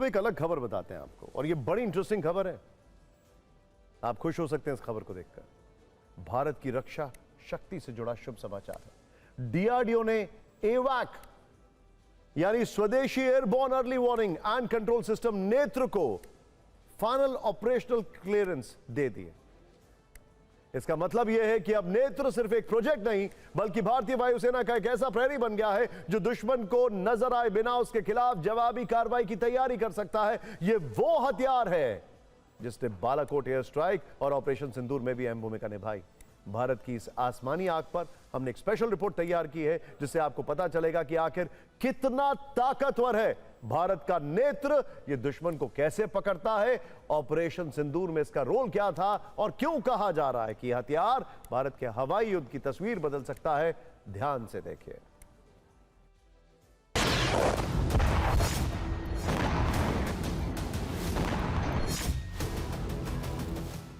अब एक अलग खबर बताते हैं आपको, और ये बड़ी इंटरेस्टिंग खबर है। आप खुश हो सकते हैं इस खबर को देखकर। भारत की रक्षा शक्ति से जुड़ा शुभ समाचार है। डीआरडीओ ने एवैक यानी स्वदेशी airborne early warning and control system नेत्र को फाइनल ऑपरेशनल क्लियरेंस दे दिए। इसका मतलब यह है कि अब नेत्र सिर्फ एक प्रोजेक्ट नहीं, बल्कि भारतीय वायुसेना का एक ऐसा प्रहरी बन गया है जो दुश्मन को नजर आए बिना उसके खिलाफ जवाबी कार्रवाई की तैयारी कर सकता है। यह वो हथियार है जिसने बालाकोट एयर स्ट्राइक और ऑपरेशन सिंदूर में भी अहम भूमिका निभाई। भारत की इस आसमानी आग पर हमने एक स्पेशल रिपोर्ट तैयार की है, जिससे आपको पता चलेगा कि आखिर कितना ताकतवर है भारत का नेत्र। यह दुश्मन को कैसे पकड़ता है, ऑपरेशन सिंदूर में इसका रोल क्या था, और क्यों कहा जा रहा है कि यह हथियार भारत के हवाई युद्ध की तस्वीर बदल सकता है। ध्यान से देखिए।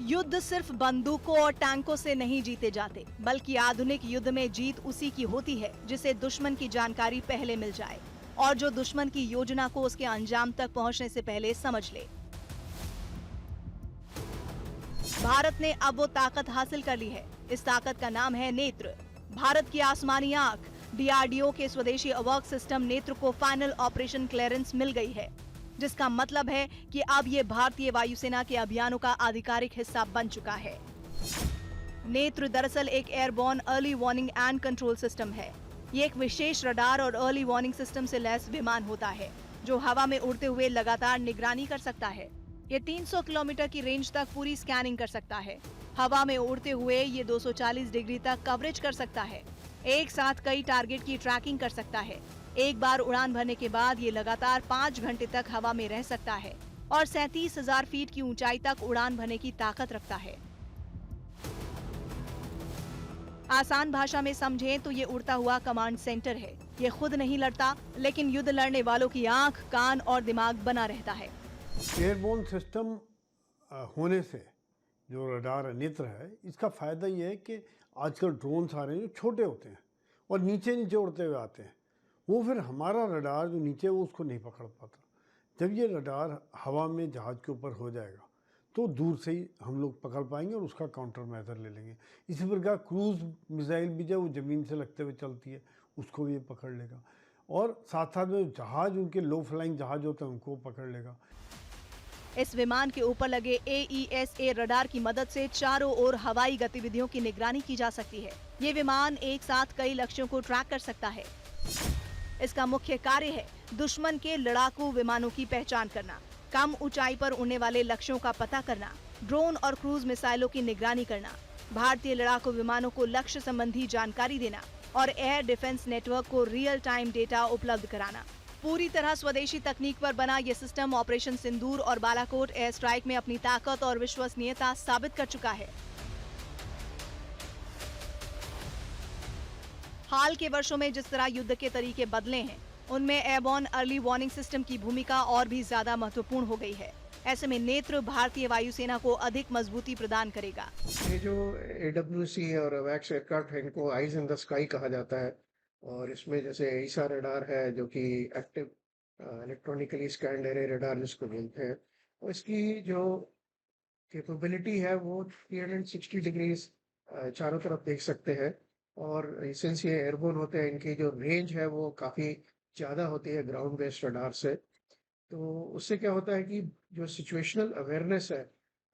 युद्ध सिर्फ बंदूकों और टैंकों से नहीं जीते जाते, बल्कि आधुनिक युद्ध में जीत उसी की होती है जिसे दुश्मन की जानकारी पहले मिल जाए और जो दुश्मन की योजना को उसके अंजाम तक पहुंचने से पहले समझ ले। भारत ने अब वो ताकत हासिल कर ली है। इस ताकत का नाम है नेत्र। भारत की आसमानी आंख डीआरडीओ के स्वदेशी अवॉक सिस्टम नेत्र को फाइनल ऑपरेशन क्लियरेंस मिल गई है, जिसका मतलब है कि अब ये भारतीय वायुसेना के अभियानों का आधिकारिक हिस्सा बन चुका है। नेत्र दरअसल एक airborne early warning and control system है। ये एक विशेष रडार और अर्ली वार्निंग सिस्टम से लैस विमान होता है जो हवा में उड़ते हुए लगातार निगरानी कर सकता है। ये 300 किलोमीटर की रेंज तक पूरी स्कैनिंग कर सकता है। हवा में उड़ते हुए ये 240 डिग्री तक कवरेज कर सकता है। एक साथ कई टारगेट की ट्रैकिंग कर सकता है। एक बार उड़ान भरने के बाद ये लगातार 5 घंटे तक हवा में रह सकता है और 37,000 फीट की ऊंचाई तक उड़ान भरने की ताकत रखता है। आसान भाषा में समझें तो ये उड़ता हुआ कमांड सेंटर है। ये खुद नहीं लड़ता, लेकिन युद्ध लड़ने वालों की आंख, कान और दिमाग बना रहता है। एयरबोर्न सिस्टम होने से जो रडार नेत्र है, इसका फायदा ये है कि आजकल ड्रोन्स आ रहे हैं जो छोटे होते हैं और नीचे नीचे उड़ते हुए आते हैं। वो फिर हमारा रडार जो नीचे वो उसको नहीं पकड़ पाता। जब ये रडार हवा में जहाज़ के ऊपर हो जाएगा तो दूर से ही हम लोग पकड़ पाएंगे और उसका काउंटर मेजर ले लेंगे। इसी प्रकार क्रूज मिसाइल भी जब वो ज़मीन से लगते हुए चलती है उसको भी ये पकड़ लेगा, और साथ साथ में जहाज़, उनके लो फ्लाइंग जहाज़ होते हैं उनको पकड़ लेगा। इस विमान के ऊपर लगे AESA रडार की मदद से चारों ओर हवाई गतिविधियों की निगरानी की जा सकती है। ये विमान एक साथ कई लक्ष्यों को ट्रैक कर सकता है। इसका मुख्य कार्य है दुश्मन के लड़ाकू विमानों की पहचान करना, कम ऊंचाई पर उड़ने वाले लक्ष्यों का पता करना, ड्रोन और क्रूज मिसाइलों की निगरानी करना, भारतीय लड़ाकू विमानों को लक्ष्य संबंधी जानकारी देना और एयर डिफेंस नेटवर्क को रियल टाइम डेटा उपलब्ध कराना। पूरी तरह स्वदेशी तकनीक पर बना ये सिस्टम ऑपरेशन सिंदूर और बालाकोट एयर स्ट्राइक में अपनी ताकत और विश्वसनीयता साबित कर चुका है। हाल के वर्षों में जिस तरह युद्ध के तरीके बदले हैं, उनमें एयरबोर्न अर्ली वार्निंग सिस्टम की भूमिका और भी ज्यादा महत्वपूर्ण हो गई है। ऐसे में नेत्र भारतीय वायुसेना को अधिक मजबूती प्रदान करेगा। ये जो AWC और वैक्स एयरक्राफ्ट है, इनको आइज इन द स्काई कहा जाता है, और इसमें जैसे ईसा रडार है जो कि active electronically scanned array radar जिसको बोलते हैं, और इसकी जो कैपेबिलिटी है वो 360 डिग्रीज चारों तरफ देख सकते हैं, और सिंस ये एयरबोर्न होते हैं इनकी जो रेंज है वो काफ़ी ज़्यादा होती है ग्राउंड बेस्ड रडार से। तो उससे क्या होता है कि जो सिचुएशनल अवेयरनेस है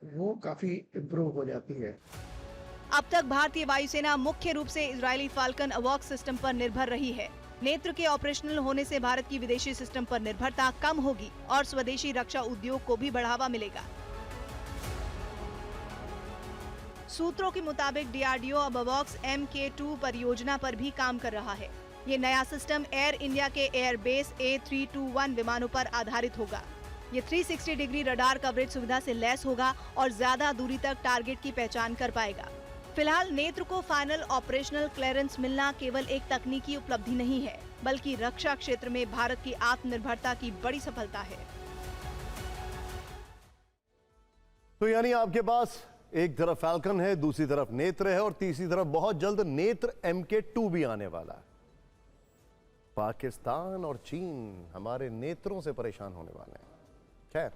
वो काफ़ी इम्प्रूव हो जाती है। अब तक भारतीय वायुसेना मुख्य रूप से इजरायली फाल्कन अवॉक सिस्टम पर निर्भर रही है। नेत्र के ऑपरेशनल होने से भारत की विदेशी सिस्टम पर निर्भरता कम होगी और स्वदेशी रक्षा उद्योग को भी बढ़ावा मिलेगा। सूत्रों के मुताबिक डीआरडीओ अब अवॉक्स MK2 परियोजना पर भी काम कर रहा है। ये नया सिस्टम एयर इंडिया के एयरबेस A321 विमानों पर आधारित होगा। ये 360 डिग्री रडार कवरेज सुविधा से लैस होगा और ज्यादा दूरी तक टारगेट की पहचान कर पाएगा। फिलहाल नेत्र को फाइनल ऑपरेशनल क्लियरेंस मिलना केवल एक तकनीकी उपलब्धि नहीं है, बल्कि रक्षा क्षेत्र में भारत की आत्मनिर्भरता की बड़ी सफलता है। तो यानी आपके पास एक तरफ फैल्कन है, दूसरी तरफ नेत्र है, और तीसरी तरफ बहुत जल्द नेत्र MK2 भी आने वाला है। पाकिस्तान और चीन हमारे नेत्रों से परेशान होने वाले हैं। खैर